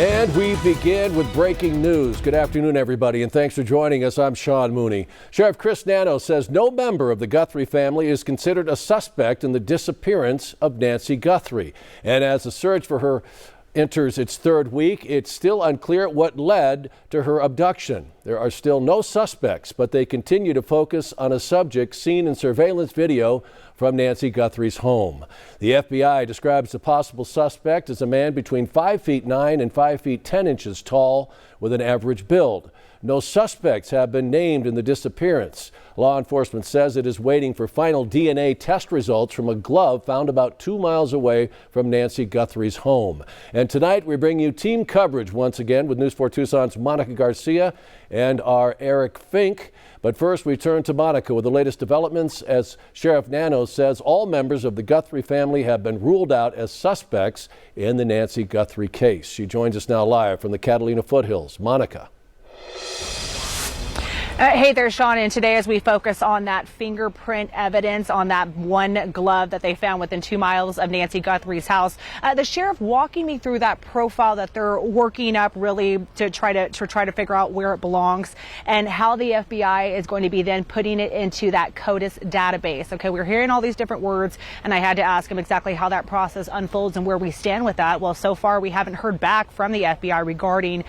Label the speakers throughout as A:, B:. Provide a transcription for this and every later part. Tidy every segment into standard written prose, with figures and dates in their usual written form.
A: And we begin with breaking news. Good afternoon, everybody, and thanks for joining us. I'm Sean Mooney. Sheriff Chris Nanos says no member of the Guthrie family is considered a suspect in the disappearance of Nancy Guthrie. And as the search for her enters its third week, it's still unclear what led to her abduction. There are still no suspects, but they continue to focus on a subject seen in surveillance video from Nancy Guthrie's home. The FBI describes the possible suspect as a man between 5'9" and 5'10" tall with an average build. No suspects have been named in the disappearance. Law enforcement says it is waiting for final DNA test results from a glove found about 2 miles away from Nancy Guthrie's home. And tonight we bring you team coverage once again with News 4 Tucson's Monica Garcia and our Eric Fink. But first we turn to Monica with the latest developments as Sheriff Nanos says all members of the Guthrie family have been ruled out as suspects in the Nancy Guthrie case. She joins us now live from the Catalina foothills. Monica.
B: Hey there, Sean, and today as we focus on that fingerprint evidence on that one glove that they found within 2 miles of Nancy Guthrie's house, the sheriff walking me through that profile that they're working up really to try to figure out where it belongs and how the FBI is going to be then putting it into that CODIS database. Okay, we're hearing all these different words, and I had to ask him exactly how that process unfolds and where we stand with that. Well, so far we haven't heard back from the FBI regarding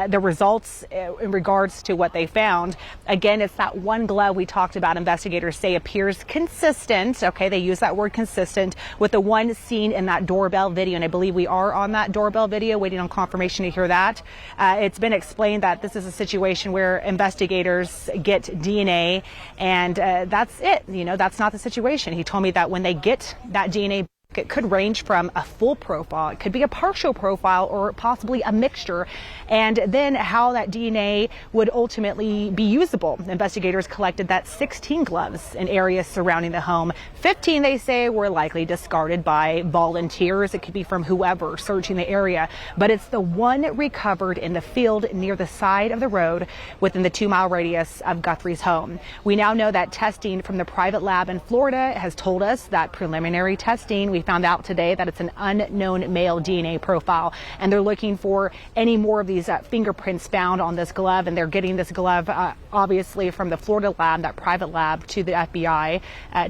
B: the results in regards to what they found. Again, it's that one glove we talked about. Investigators say appears consistent. Okay, they use that word consistent with the one seen in that doorbell video. And I believe we are on that doorbell video, waiting on confirmation to hear that. It's been explained that this is a situation where investigators get DNA and that's it. You know, that's not the situation. He told me that when they get that DNA, it could range from a full profile, it could be a partial profile, or possibly a mixture, and then how that DNA would ultimately be usable. Investigators collected that 16 gloves in areas surrounding the home. 15, they say, were likely discarded by volunteers. It could be from whoever searching the area, but it's the one recovered in the field near the side of the road within the 2 mile radius of Guthrie's home. We now know that testing from the private lab in Florida has told us that preliminary testing, we found out today that it's an unknown male DNA profile, and they're looking for any more of these fingerprints found on this glove, and they're getting this glove obviously from the Florida lab, that private lab, to the FBI,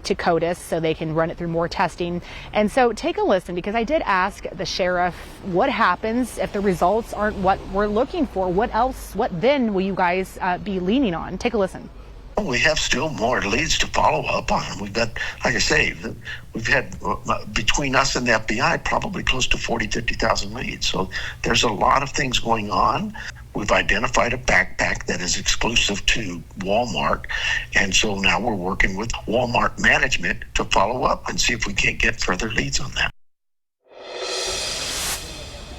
B: to CODIS, so they can run it through more testing. And so take a listen, because I did ask the sheriff what happens if the results aren't what we're looking for. What else, what then will you guys be leaning on? Take a listen.
C: We have still more leads to follow up on. We've got, like I say, we've had between us and the FBI probably close to 50,000 leads. So there's a lot of things going on. We've identified a backpack that is exclusive to Walmart. And so now we're working with Walmart management to follow up and see if we can't get further leads on that.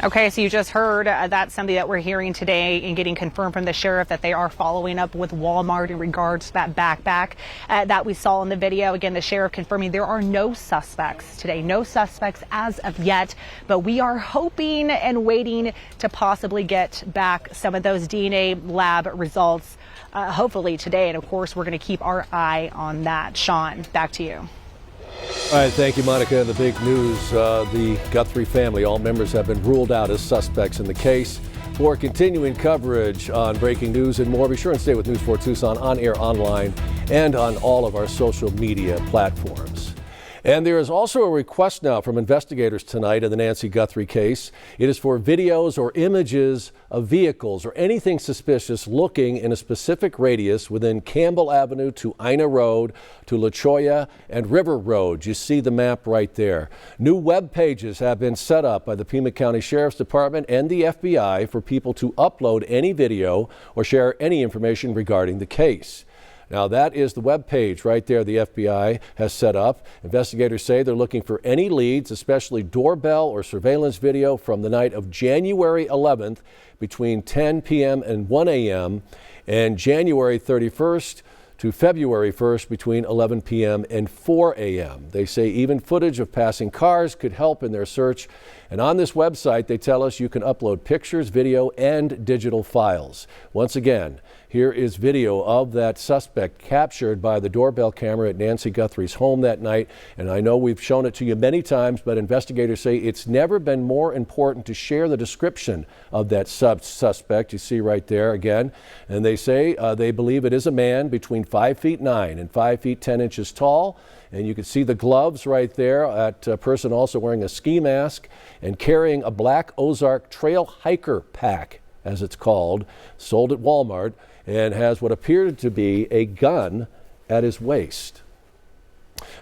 B: Okay, so you just heard that's something that we're hearing today and getting confirmed from the sheriff that they are following up with Walmart in regards to that backpack that we saw in the video. Again, the sheriff confirming there are no suspects today, no suspects as of yet, but we are hoping and waiting to possibly get back some of those DNA lab results, hopefully today. And of course, we're going to keep our eye on that. Sean, back to you.
A: All right, thank you, Monica. The big news, the Guthrie family, all members have been ruled out as suspects in the case. For continuing coverage on breaking news and more, be sure and stay with News 4 Tucson on air, online, and on all of our social media platforms. And there is also a request now from investigators tonight in the Nancy Guthrie case. It is for videos or images of vehicles or anything suspicious looking in a specific radius within Campbell Avenue to Ina Road to La Cholla and River Road. You see the map right there. New web pages have been set up by the Pima County Sheriff's Department and the FBI for people to upload any video or share any information regarding the case. Now, that is the web page right there the FBI has set up. Investigators say they're looking for any leads, especially doorbell or surveillance video from the night of January 11th between 10 p.m. and 1 a.m. and January 31st to February 1st between 11 p.m. and 4 a.m. They say even footage of passing cars could help in their search. And on this website, they tell us you can upload pictures, video, and digital files. Once again, here is video of that suspect captured by the doorbell camera at Nancy Guthrie's home that night. And I know we've shown it to you many times, but investigators say it's never been more important to share the description of that suspect. You see right there again. And they say they believe it is a man between 5'9" and 5 feet 10 inches tall. And you can see the gloves right there. That person also wearing a ski mask and carrying a black Ozark Trail Hiker pack, as it's called, sold at Walmart, and has what appeared to be a gun at his waist.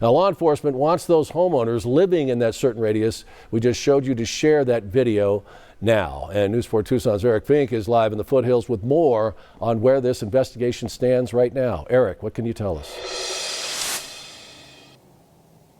A: Now, law enforcement wants those homeowners living in that certain radius we just showed you to share that video now. And News 4 Tucson's Eric Fink is live in the foothills with more on where this investigation stands right now. Eric, what can you tell us?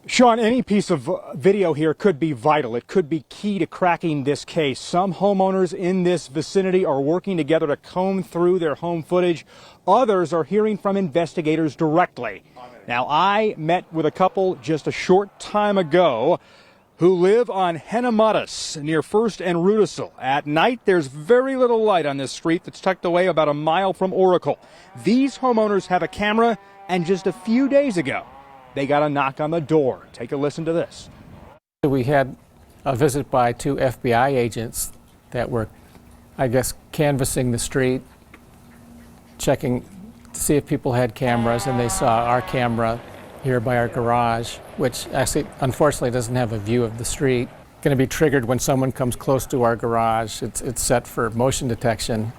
D: Sean, any piece of video here could be vital. It could be key to cracking this case. Some homeowners in this vicinity are working together to comb through their home footage. Others are hearing from investigators directly. Now, I met with a couple just a short time ago who live on Henematas near First and Rudisill. At night, there's very little light on this street that's tucked away about a mile from Oracle. These homeowners have a camera, and just a few days ago, they got a knock on the door. Take a listen to this.
E: We had a visit by 2 FBI agents that were, I guess, canvassing the street, checking to see if people had cameras, and they saw our camera here by our garage, which actually, unfortunately, doesn't have a view of the street. Going to be triggered when someone comes close to our garage. It's set for motion detection.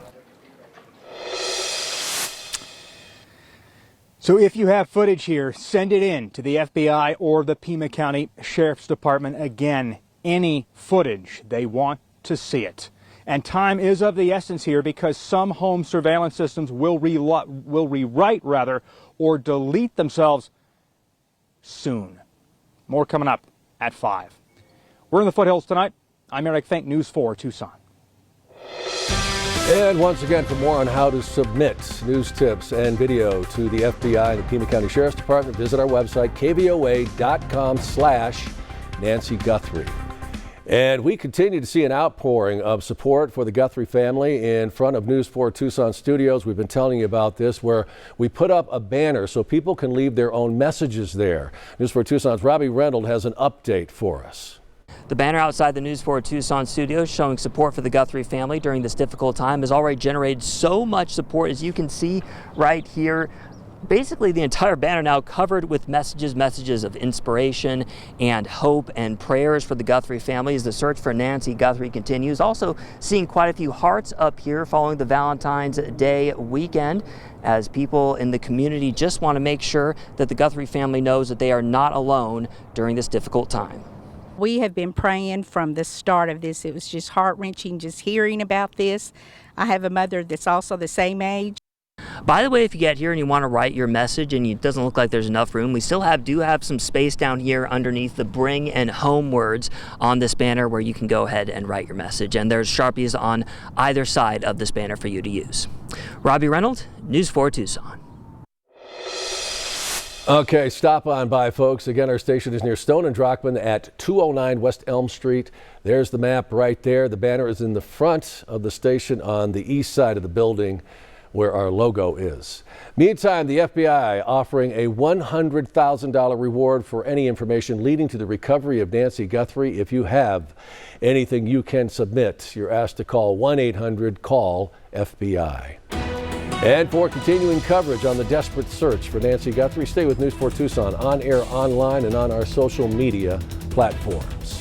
D: So if you have footage here, send it in to the FBI or the Pima County Sheriff's Department. Again, any footage, they want to see it. And time is of the essence here because some home surveillance systems will rewrite or delete themselves soon. More coming up at 5. We're in the foothills tonight. I'm Eric Fink, News 4 Tucson.
A: And once again, for more on how to submit news tips and video to the FBI and the Pima County Sheriff's Department, visit our website, KVOA.com/Nancy Guthrie. And we continue to see an outpouring of support for the Guthrie family in front of News 4 Tucson studios. We've been telling you about this, where we put up a banner so people can leave their own messages there. News 4 Tucson's Robbie Reynolds has an update for us.
F: The banner outside the News 4 Tucson studios showing support for the Guthrie family during this difficult time has already generated so much support, as you can see right here. Basically, the entire banner now covered with messages of inspiration and hope and prayers for the Guthrie family as the search for Nancy Guthrie continues. Also seeing quite a few hearts up here following the Valentine's Day weekend, as people in the community just want to make sure that the Guthrie family knows that they are not alone during this difficult time.
G: We have been praying from the start of this. It was just heart-wrenching just hearing about this. I have a mother that's also the same age.
F: By the way, if you get here and you want to write your message and it doesn't look like there's enough room, we still do have some space down here underneath the bring and home words on this banner where you can go ahead and write your message. And there's Sharpies on either side of this banner for you to use. Robbie Reynolds, News 4 Tucson.
A: Okay, stop on by, folks. Again, our station is near Stone and Drockman at 209 West Elm Street. There's the map right there. The banner is in the front of the station on the east side of the building where our logo is. Meantime, the FBI offering a $100,000 reward for any information leading to the recovery of Nancy Guthrie. If you have anything you can submit, you're asked to call 1-800-CALL-FBI. And for continuing coverage on the desperate search for Nancy Guthrie, stay with News 4 Tucson on air, online, and on our social media platforms.